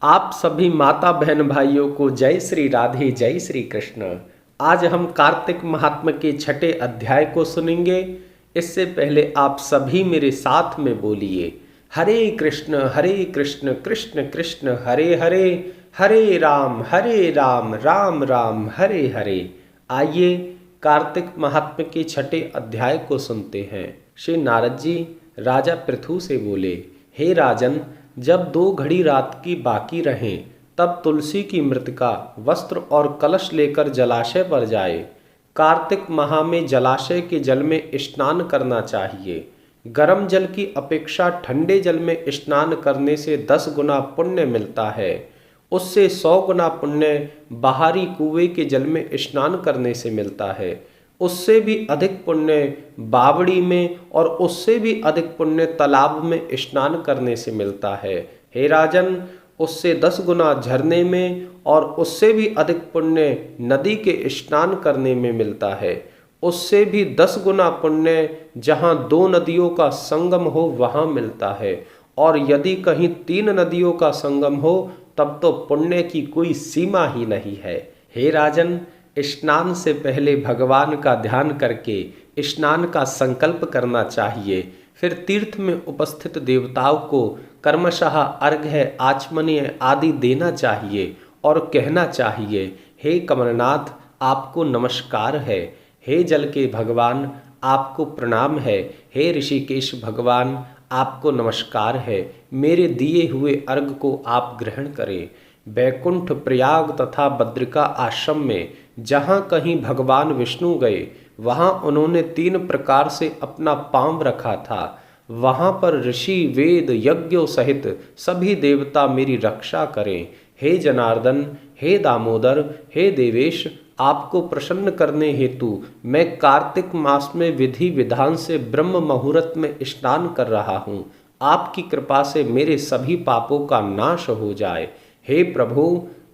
आप सभी माता बहन भाइयों को जय श्री राधे, जय श्री कृष्ण। आज हम कार्तिक महात्म्य के छठे अध्याय को सुनेंगे। इससे पहले आप सभी मेरे साथ में बोलिए, हरे कृष्ण कृष्ण कृष्ण हरे हरे, हरे राम राम राम हरे हरे। आइए कार्तिक महात्म्य के छठे अध्याय को सुनते हैं। श्री नारद जी राजा पृथु से बोले, हे राजन, जब 2 घड़ी रात की बाकी रहें तब तुलसी की मृतिका, वस्त्र और कलश लेकर जलाशय पर जाए। कार्तिक माह में जलाशय के जल में स्नान करना चाहिए। गर्म जल की अपेक्षा ठंडे जल में स्नान करने से 10 गुना पुण्य मिलता है। उससे 100 गुना पुण्य बाहरी कुएं के जल में स्नान करने से मिलता है। उससे भी अधिक पुण्य बावड़ी में और उससे भी अधिक पुण्य तालाब में स्नान करने से मिलता है। हे राजन, उससे 10 गुना झरने में और उससे भी अधिक पुण्य नदी के स्नान करने में मिलता है। उससे भी 10 गुना पुण्य जहाँ 2 नदियों का संगम हो वहाँ मिलता है। और यदि कहीं 3 नदियों का संगम हो तब तो पुण्य की कोई सीमा ही नहीं है। हे राजन, स्नान से पहले भगवान का ध्यान करके स्नान का संकल्प करना चाहिए। फिर तीर्थ में उपस्थित देवताओं को कर्मशः अर्घ्य, आचमनीय आदि देना चाहिए और कहना चाहिए, हे कमलनाथ, आपको नमस्कार है। हे जल के भगवान, आपको प्रणाम है। हे ऋषिकेश भगवान, आपको नमस्कार है। मेरे दिए हुए अर्घ को आप ग्रहण करें। बैकुंठ, प्रयाग तथा बद्रिका आश्रम में जहाँ कहीं भगवान विष्णु गए वहाँ उन्होंने 3 प्रकार से अपना पांव रखा था। वहाँ पर ऋषि, वेद, यज्ञों सहित सभी देवता मेरी रक्षा करें। हे जनार्दन, हे दामोदर, हे देवेश, आपको प्रसन्न करने हेतु मैं कार्तिक मास में विधि विधान से ब्रह्म मुहूर्त में स्नान कर रहा हूँ। आपकी कृपा से मेरे सभी पापों का नाश हो जाए। हे प्रभु,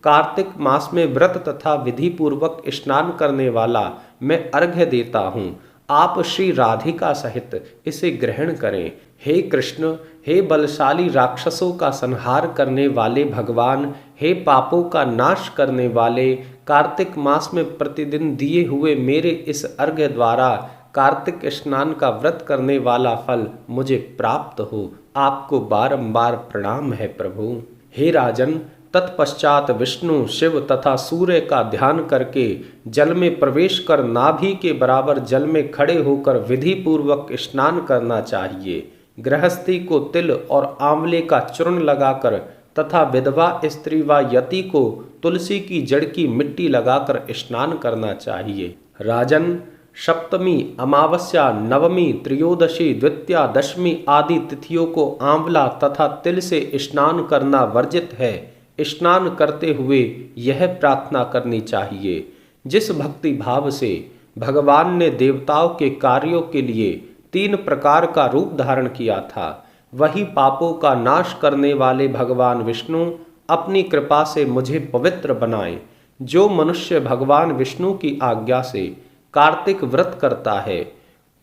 कार्तिक मास में व्रत तथा विधि पूर्वक स्नान करने वाला मैं अर्घ्य देता हूँ। आप श्री राधिका सहित इसे ग्रहण करें। हे कृष्ण, हे बलशाली राक्षसों का संहार करने वाले भगवान, हे पापों का नाश करने वाले, कार्तिक मास में प्रतिदिन दिए हुए मेरे इस अर्घ्य द्वारा कार्तिक स्नान का व्रत करने वाला फल मुझे प्राप्त हो। आपको बारंबार प्रणाम है प्रभु। हे राजन, तत्पश्चात विष्णु, शिव तथा सूर्य का ध्यान करके जल में प्रवेश कर नाभि के बराबर जल में खड़े होकर विधि पूर्वक स्नान करना चाहिए। गृहस्थी को तिल और आंवले का चूर्ण लगाकर तथा विधवा स्त्री व यति को तुलसी की जड़ की मिट्टी लगाकर स्नान करना चाहिए। राजन, सप्तमी, अमावस्या, नवमी, त्रयोदशी, द्वितीया, दशमी आदि तिथियों को आंवला तथा तिल से स्नान करना वर्जित है। स्नान करते हुए यह प्रार्थना करनी चाहिए, जिस भक्ति भाव से भगवान ने देवताओं के कार्यों के लिए 3 प्रकार का रूप धारण किया था, वही पापों का नाश करने वाले भगवान विष्णु अपनी कृपा से मुझे पवित्र बनाए। जो मनुष्य भगवान विष्णु की आज्ञा से कार्तिक व्रत करता है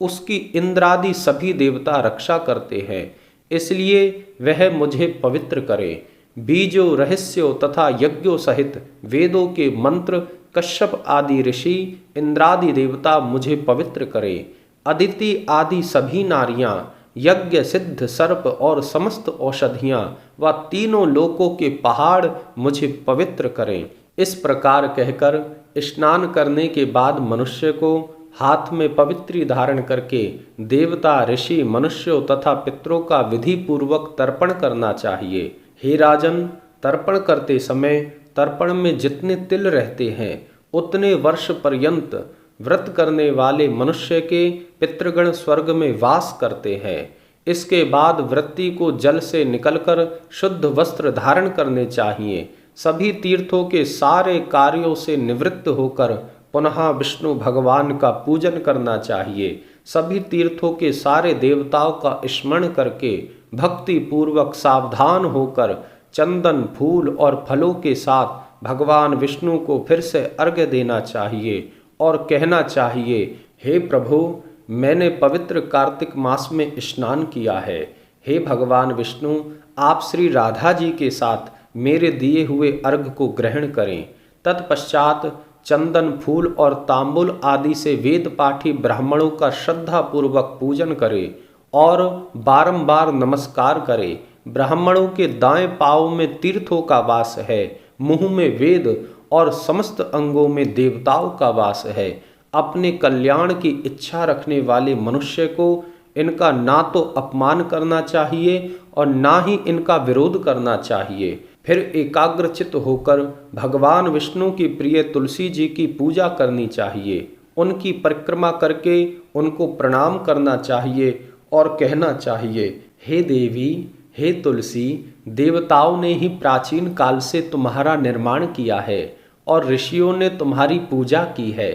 उसकी इंद्रादि सभी देवता रक्षा करते हैं, इसलिए वह मुझे पवित्र करे। बीजों, रहस्यों तथा यज्ञों सहित वेदों के मंत्र, कश्यप आदि ऋषि, इंद्रादि देवता मुझे पवित्र करें। अदिति आदि सभी नारियां, यज्ञ, सिद्ध, सर्प और समस्त औषधियां व तीनों लोकों के पहाड़ मुझे पवित्र करें। इस प्रकार कहकर स्नान करने के बाद मनुष्य को हाथ में पवित्री धारण करके देवता, ऋषि, मनुष्यों तथा पितरों का विधि पूर्वक तर्पण करना चाहिए। हे राजन, तर्पण करते समय तर्पण में जितने तिल रहते हैं उतने वर्ष पर्यंत व्रत करने वाले मनुष्य के पितृगण स्वर्ग में वास करते हैं। इसके बाद व्रती को जल से निकलकर शुद्ध वस्त्र धारण करने चाहिए। सभी तीर्थों के सारे कार्यों से निवृत्त होकर पुनः विष्णु भगवान का पूजन करना चाहिए। सभी तीर्थों के सारे देवताओं का स्मरण करके भक्ति पूर्वक सावधान होकर चंदन, फूल और फलों के साथ भगवान विष्णु को फिर से अर्घ्य देना चाहिए और कहना चाहिए, हे प्रभु, मैंने पवित्र कार्तिक मास में स्नान किया है। हे भगवान विष्णु, आप श्री राधा जी के साथ मेरे दिए हुए अर्घ को ग्रहण करें। तत्पश्चात चंदन, फूल और तांबुल आदि से वेद पाठी ब्राह्मणों का श्रद्धापूर्वक पूजन करें और बारंबार नमस्कार करें। ब्राह्मणों के दाएं पांव में तीर्थों का वास है, मुंह में वेद और समस्त अंगों में देवताओं का वास है। अपने कल्याण की इच्छा रखने वाले मनुष्य को इनका ना तो अपमान करना चाहिए और ना ही इनका विरोध करना चाहिए। फिर एकाग्रचित होकर भगवान विष्णु की प्रिय तुलसी जी की पूजा करनी चाहिए। उनकी परिक्रमा करके उनको प्रणाम करना चाहिए और कहना चाहिए, हे देवी, हे तुलसी, देवताओं ने ही प्राचीन काल से तुम्हारा निर्माण किया है और ऋषियों ने तुम्हारी पूजा की है।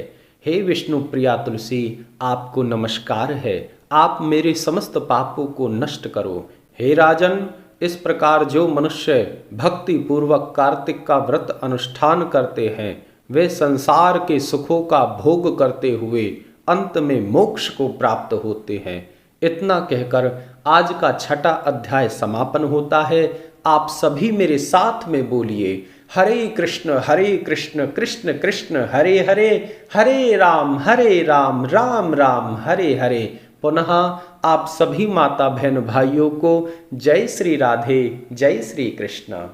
हे विष्णु प्रिया तुलसी, आपको नमस्कार है। आप मेरे समस्त पापों को नष्ट करो। हे राजन, इस प्रकार जो मनुष्य भक्ति पूर्वक कार्तिक का व्रत अनुष्ठान करते हैं वे संसार के सुखों का भोग करते हुए अंत में मोक्ष को प्राप्त होते हैं। इतना कहकर आज का छठा अध्याय समापन होता है। आप सभी मेरे साथ में बोलिए, हरे कृष्ण कृष्ण कृष्ण हरे हरे, हरे राम राम राम हरे हरे। पुनः आप सभी माता बहन भाइयों को जय श्री राधे, जय श्री कृष्ण।